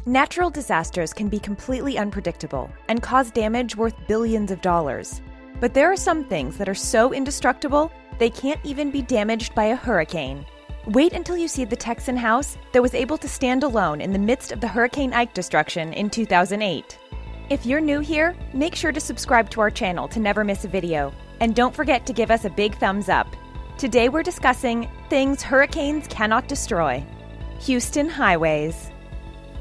Natural disasters can be completely unpredictable and cause damage worth billions of dollars. But there are some things that are so indestructible, they can't even be damaged by a hurricane. Wait until you see the Texan house that was able to stand alone in the midst of the Hurricane Ike destruction in 2008. If you're new here, make sure to subscribe to our channel to never miss a video. And don't forget to give us a big thumbs up. Today we're discussing things hurricanes cannot destroy. Houston highways.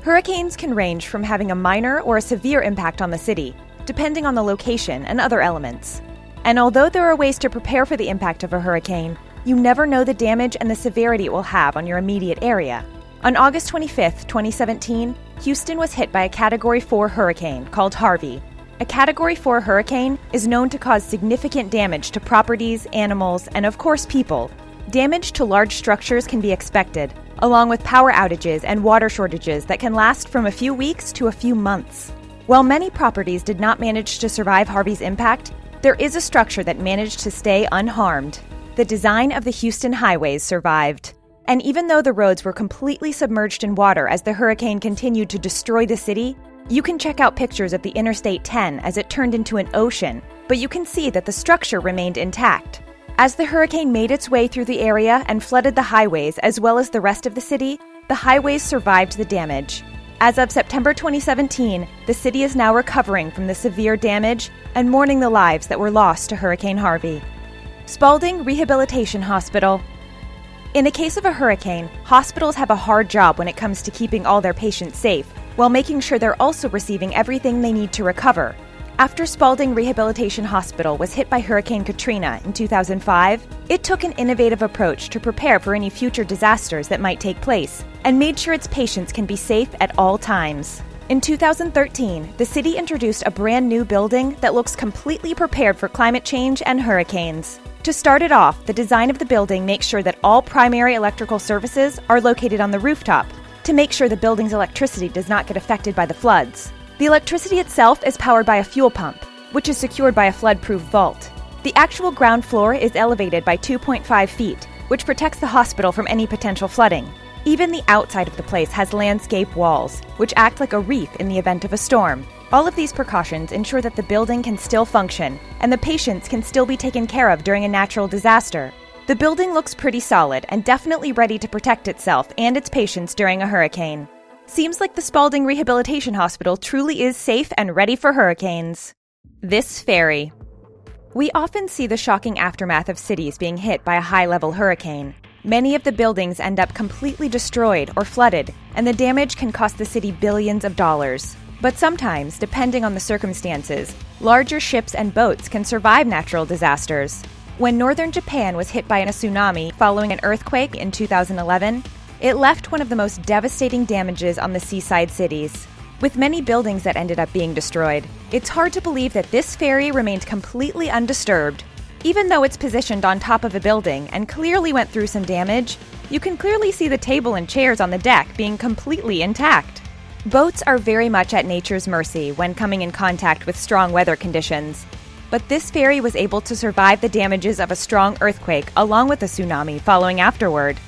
Hurricanes can range from having a minor or a severe impact on the city, depending on the location and other elements. And although there are ways to prepare for the impact of a hurricane, you never know the damage and the severity it will have on your immediate area. On August 25, 2017, Houston was hit by a Category 4 hurricane called Harvey. A Category 4 hurricane is known to cause significant damage to properties, animals, and of course people. Damage to large structures can be expected, along with power outages and water shortages that can last from a few weeks to a few months. While many properties did not manage to survive Harvey's impact, there is a structure that managed to stay unharmed. The design of the Houston highways survived. And even though the roads were completely submerged in water as the hurricane continued to destroy the city, you can check out pictures of the Interstate 10 as it turned into an ocean, but you can see that the structure remained intact. As the hurricane made its way through the area and flooded the highways as well as the rest of the city, the highways survived the damage. As of September 2017, the city is now recovering from the severe damage and mourning the lives that were lost to Hurricane Harvey. Spalding Rehabilitation Hospital. In the case of a hurricane, hospitals have a hard job when it comes to keeping all their patients safe, while making sure they're also receiving everything they need to recover. After Spalding Rehabilitation Hospital was hit by Hurricane Katrina in 2005, it took an innovative approach to prepare for any future disasters that might take place, and made sure its patients can be safe at all times. In 2013, the city introduced a brand new building that looks completely prepared for climate change and hurricanes. To start it off, the design of the building makes sure that all primary electrical services are located on the rooftop, to make sure the building's electricity does not get affected by the floods. The electricity itself is powered by a fuel pump, which is secured by a flood-proof vault. The actual ground floor is elevated by 2.5 feet, which protects the hospital from any potential flooding. Even the outside of the place has landscape walls, which act like a reef in the event of a storm. All of these precautions ensure that the building can still function, and the patients can still be taken care of during a natural disaster. The building looks pretty solid and definitely ready to protect itself and its patients during a hurricane. Seems like the Spalding Rehabilitation Hospital truly is safe and ready for hurricanes. This ferry. We often see the shocking aftermath of cities being hit by a high-level hurricane. Many of the buildings end up completely destroyed or flooded, and the damage can cost the city billions of dollars. But sometimes, depending on the circumstances, larger ships and boats can survive natural disasters. When northern Japan was hit by a tsunami following an earthquake in 2011, it left one of the most devastating damages on the seaside cities. With many buildings that ended up being destroyed, it's hard to believe that this ferry remained completely undisturbed. Even though it's positioned on top of a building and clearly went through some damage, you can clearly see the table and chairs on the deck being completely intact. Boats are very much at nature's mercy when coming in contact with strong weather conditions. But this ferry was able to survive the damages of a strong earthquake along with a tsunami following afterward.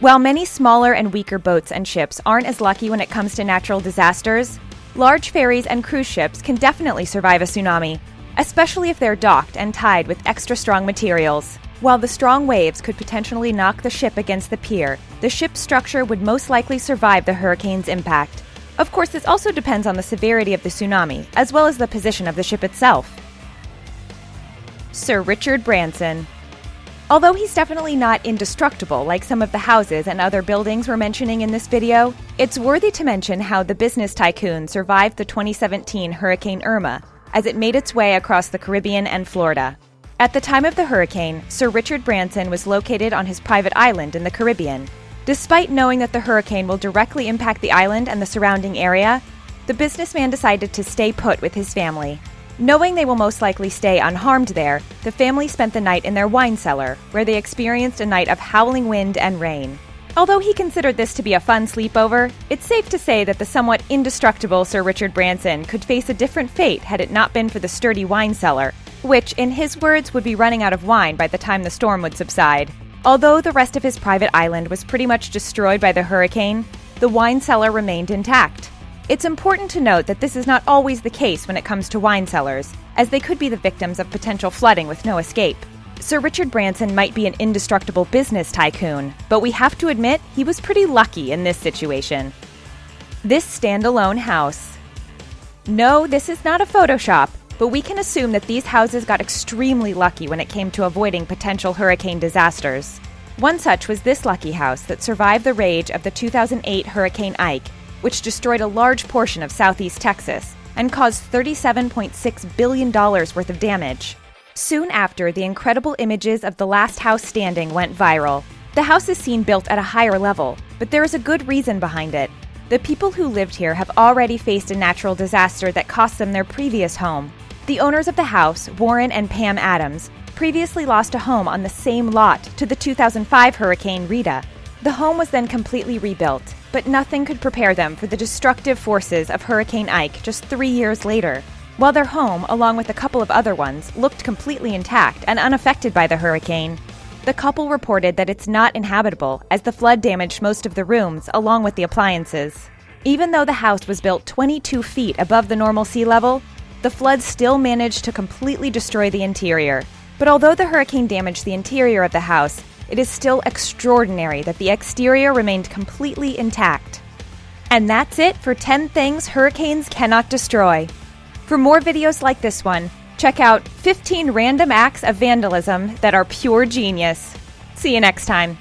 While many smaller and weaker boats and ships aren't as lucky when it comes to natural disasters, large ferries and cruise ships can definitely survive a tsunami, especially if they're docked and tied with extra strong materials. While the strong waves could potentially knock the ship against the pier, the ship's structure would most likely survive the hurricane's impact. Of course, this also depends on the severity of the tsunami, as well as the position of the ship itself. Sir Richard Branson. Although he's definitely not indestructible like some of the houses and other buildings we're mentioning in this video, it's worthy to mention how the business tycoon survived the 2017 Hurricane Irma as it made its way across the Caribbean and Florida. At the time of the hurricane, Sir Richard Branson was located on his private island in the Caribbean. Despite knowing that the hurricane will directly impact the island and the surrounding area, the businessman decided to stay put with his family. Knowing they will most likely stay unharmed there, the family spent the night in their wine cellar, where they experienced a night of howling wind and rain. Although he considered this to be a fun sleepover, it's safe to say that the somewhat indestructible Sir Richard Branson could face a different fate had it not been for the sturdy wine cellar, which, in his words, would be running out of wine by the time the storm would subside. Although the rest of his private island was pretty much destroyed by the hurricane, the wine cellar remained intact. It's important to note that this is not always the case when it comes to wine cellars, as they could be the victims of potential flooding with no escape. Sir Richard Branson might be an indestructible business tycoon, but we have to admit he was pretty lucky in this situation. This standalone house. No, this is not a Photoshop, but we can assume that these houses got extremely lucky when it came to avoiding potential hurricane disasters. One such was this lucky house that survived the rage of the 2008 Hurricane Ike, which destroyed a large portion of southeast Texas and caused $37.6 billion worth of damage. Soon after, the incredible images of the last house standing went viral. The house is seen built at a higher level, but there is a good reason behind it. The people who lived here have already faced a natural disaster that cost them their previous home. The owners of the house, Warren and Pam Adams, previously lost a home on the same lot to the 2005 Hurricane Rita. The home was then completely rebuilt, but nothing could prepare them for the destructive forces of Hurricane Ike just 3 years later. While their home, along with a couple of other ones, looked completely intact and unaffected by the hurricane, the couple reported that it's not inhabitable as the flood damaged most of the rooms along with the appliances. Even though the house was built 22 feet above the normal sea level, the flood still managed to completely destroy the interior. But although the hurricane damaged the interior of the house, it is still extraordinary that the exterior remained completely intact. And that's it for 10 things hurricanes cannot destroy. For more videos like this one, check out 15 random acts of vandalism that are pure genius. See you next time.